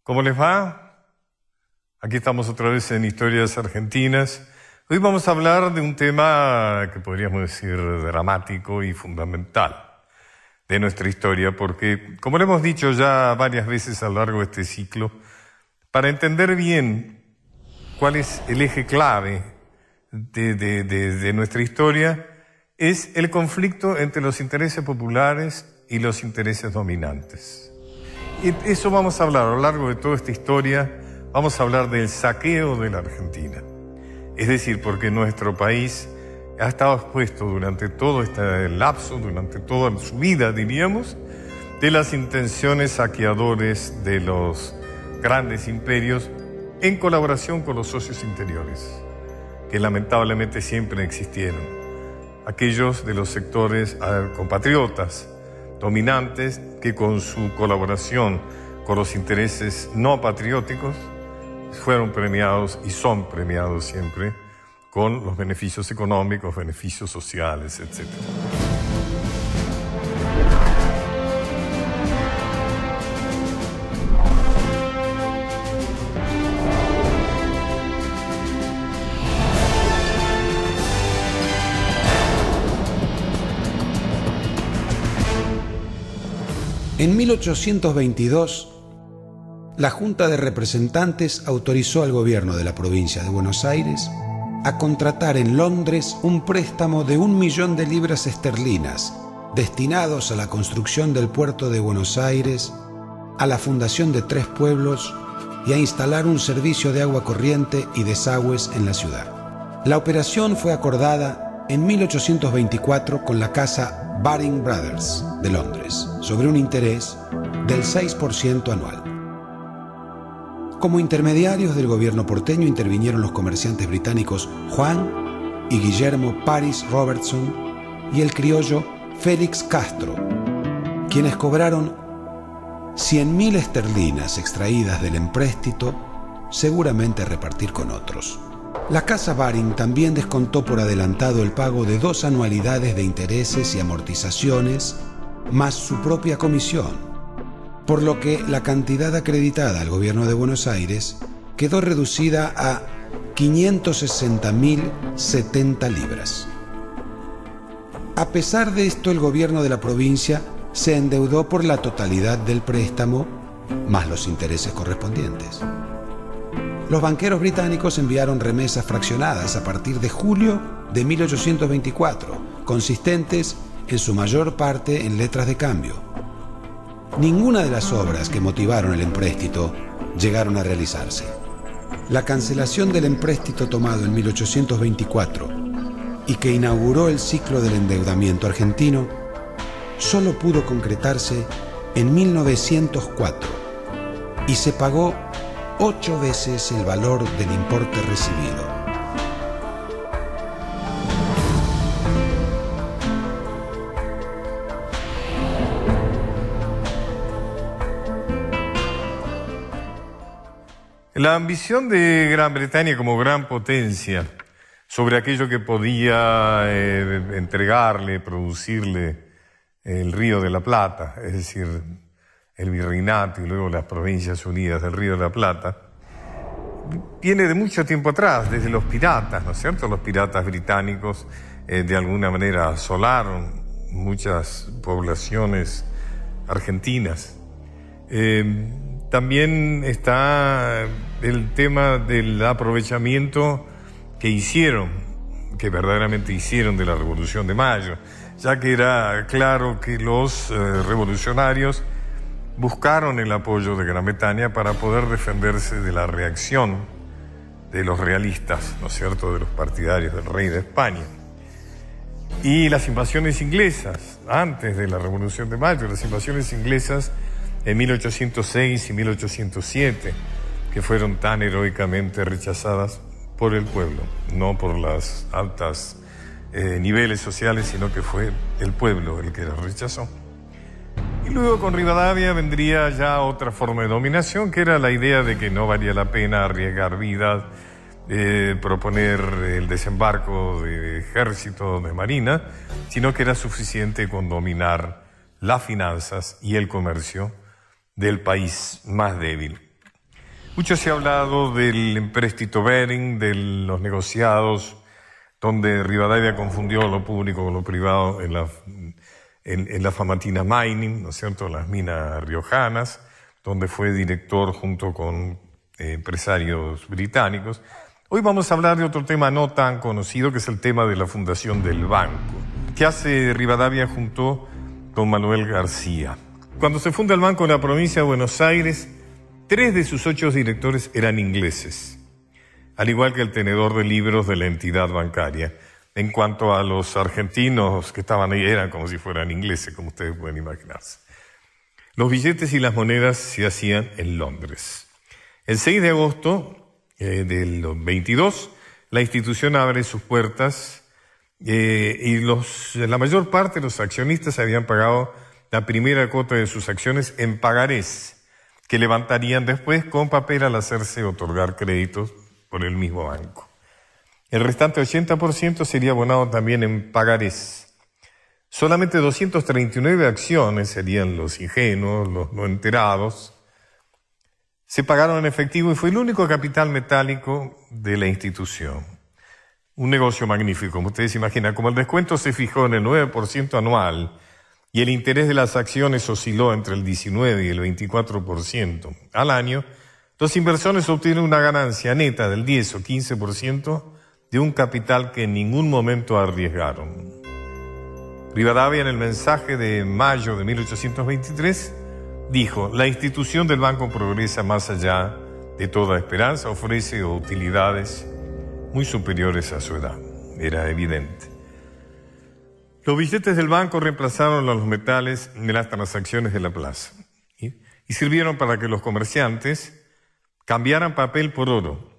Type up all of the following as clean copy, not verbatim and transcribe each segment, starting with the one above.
¿Cómo les va? Aquí estamos otra vez en Historias Argentinas. Hoy vamos a hablar de un tema que podríamos decir dramático y fundamental de nuestra historia, porque, como lo hemos dicho ya varias veces a lo largo de este ciclo, para entender bien cuál es el eje clave de nuestra historia, es el conflicto entre los intereses populares y los intereses dominantes. Y eso vamos a hablar a lo largo de toda esta historia. Vamos a hablar del saqueo de la Argentina. Es decir, porque nuestro país ha estado expuesto durante todo este lapso, durante toda su vida, diríamos, de las intenciones saqueadores de los grandes imperios en colaboración con los socios interiores, que lamentablemente siempre existieron. Aquellos de los sectores compatriotas, dominantes, que con su colaboración con los intereses no patrióticos fueron premiados y son premiados siempre con los beneficios económicos, beneficios sociales, etc. En 1822, la Junta de Representantes autorizó al gobierno de la provincia de Buenos Aires a contratar en Londres un préstamo de 1 millón de libras esterlinas destinados a la construcción del puerto de Buenos Aires, a la fundación de 3 pueblos y a instalar un servicio de agua corriente y desagües en la ciudad. La operación fue acordada en 1824 con la casa Baring Brothers de Londres, sobre un interés del 6% anual. Como intermediarios del gobierno porteño intervinieron los comerciantes británicos Juan y Guillermo Paris Robertson y el criollo Félix Castro, quienes cobraron 100.000 esterlinas extraídas del empréstito, seguramente a repartir con otros. La casa Baring también descontó por adelantado el pago de 2 anualidades de intereses y amortizaciones, más su propia comisión, por lo que la cantidad acreditada al gobierno de Buenos Aires quedó reducida a 560.070 libras. A pesar de esto, el gobierno de la provincia se endeudó por la totalidad del préstamo, más los intereses correspondientes. Los banqueros británicos enviaron remesas fraccionadas a partir de julio de 1824, consistentes en su mayor parte en letras de cambio. Ninguna de las obras que motivaron el empréstito llegaron a realizarse. La cancelación del empréstito tomado en 1824 y que inauguró el ciclo del endeudamiento argentino solo pudo concretarse en 1904 y se pagó 8 veces el valor del importe recibido. La ambición de Gran Bretaña como gran potencia sobre aquello que podía entregarle, producirle el Río de la Plata, es decir, el virreinato y luego las Provincias Unidas del Río de la Plata, viene de mucho tiempo atrás, desde los piratas, ¿no es cierto? Los piratas británicos de alguna manera asolaron muchas poblaciones argentinas. También está el tema del aprovechamiento que verdaderamente hicieron de la Revolución de Mayo, ya que era claro que los revolucionarios buscaron el apoyo de Gran Bretaña para poder defenderse de la reacción de los realistas, ¿no es cierto?, de los partidarios del rey de España. Y las invasiones inglesas, antes de la Revolución de Mayo, las invasiones inglesas en 1806 y 1807, que fueron tan heroicamente rechazadas por el pueblo, no por las altas niveles sociales, sino que fue el pueblo el que las rechazó. Y luego con Rivadavia vendría ya otra forma de dominación, que era la idea de que no valía la pena arriesgar vidas, proponer el desembarco de ejército, de marina, sino que era suficiente con dominar las finanzas y el comercio del país más débil. Mucho se ha hablado del empréstito Bering, de los negociados, donde Rivadavia confundió lo público con lo privado en la Famatina Mining, ¿no es cierto?, las minas riojanas, donde fue director junto con empresarios británicos. Hoy vamos a hablar de otro tema no tan conocido, que es el tema de la fundación del banco. ¿Qué hace Rivadavia junto con Manuel García? Cuando se funda el Banco de la Provincia de Buenos Aires, 3 de sus 8 directores eran ingleses, al igual que el tenedor de libros de la entidad bancaria. En cuanto a los argentinos que estaban ahí, eran como si fueran ingleses, como ustedes pueden imaginarse. Los billetes y las monedas se hacían en Londres. El 6 de agosto del 22, la institución abre sus puertas y la mayor parte de los accionistas habían pagado la primera cuota de sus acciones en pagarés, que levantarían después con papel al hacerse otorgar créditos por el mismo banco. El restante 80% sería abonado también en pagarés. Solamente 239 acciones, serían los ingenuos, los no enterados, se pagaron en efectivo y fue el único capital metálico de la institución. Un negocio magnífico, como ustedes imaginan. Como el descuento se fijó en el 9% anual y el interés de las acciones osciló entre el 19 y el 24% al año, los inversores obtienen una ganancia neta del 10 o 15% de un capital que en ningún momento arriesgaron. Rivadavia, en el mensaje de mayo de 1823, dijo: la institución del banco progresa más allá de toda esperanza, ofrece utilidades muy superiores a su edad. Era evidente. Los billetes del banco reemplazaron a los metales de las transacciones de la plaza y sirvieron para que los comerciantes cambiaran papel por oro,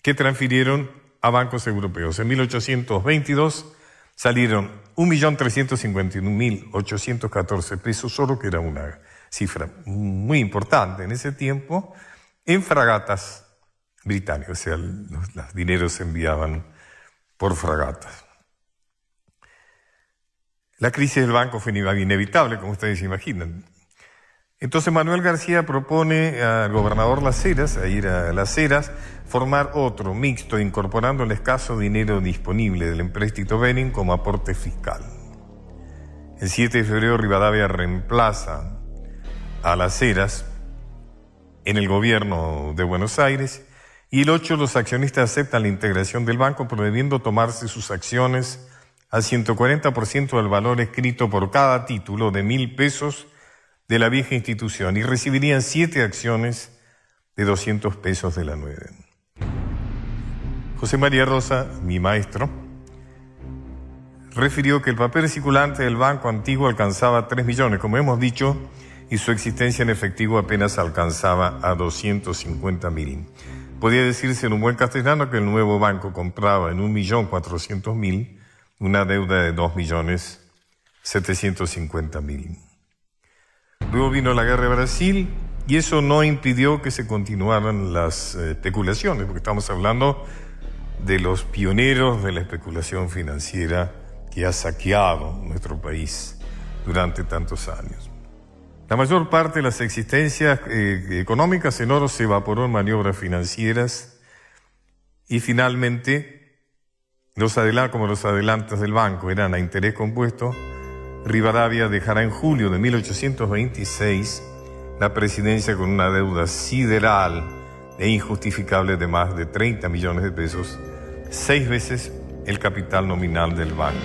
que transfirieron a bancos europeos. En 1822 salieron 1.351.814 pesos oro, que era una cifra muy importante en ese tiempo, en fragatas británicas, o sea, los dineros se enviaban por fragatas. La crisis del banco fue inevitable, como ustedes imaginan. Entonces Manuel García propone al gobernador Las Heras, a ir a Las Heras, formar otro mixto, incorporando el escaso dinero disponible del empréstito Bering como aporte fiscal. El 7 de febrero Rivadavia reemplaza a Las Heras en el gobierno de Buenos Aires y el 8 los accionistas aceptan la integración del banco, prohibiendo tomarse sus acciones al 140% del valor escrito por cada título de 1.000 pesos de la vieja institución, y recibirían 7 acciones de 200 pesos de la nueva. José María Rosa, mi maestro, refirió que el papel circulante del banco antiguo alcanzaba 3 millones, como hemos dicho, y su existencia en efectivo apenas alcanzaba a 250.000. Podría decirse en un buen castellano que el nuevo banco compraba en 1.400.000 una deuda de 2.750.000. Luego vino la guerra de Brasil y eso no impidió que se continuaran las especulaciones, porque estamos hablando de los pioneros de la especulación financiera que ha saqueado nuestro país durante tantos años. La mayor parte de las existencias económicas en oro se evaporó en maniobras financieras y finalmente, como los adelantos del banco eran a interés compuesto, Rivadavia dejará en julio de 1826 la presidencia con una deuda sideral e injustificable de más de 30 millones de pesos, 6 veces el capital nominal del banco.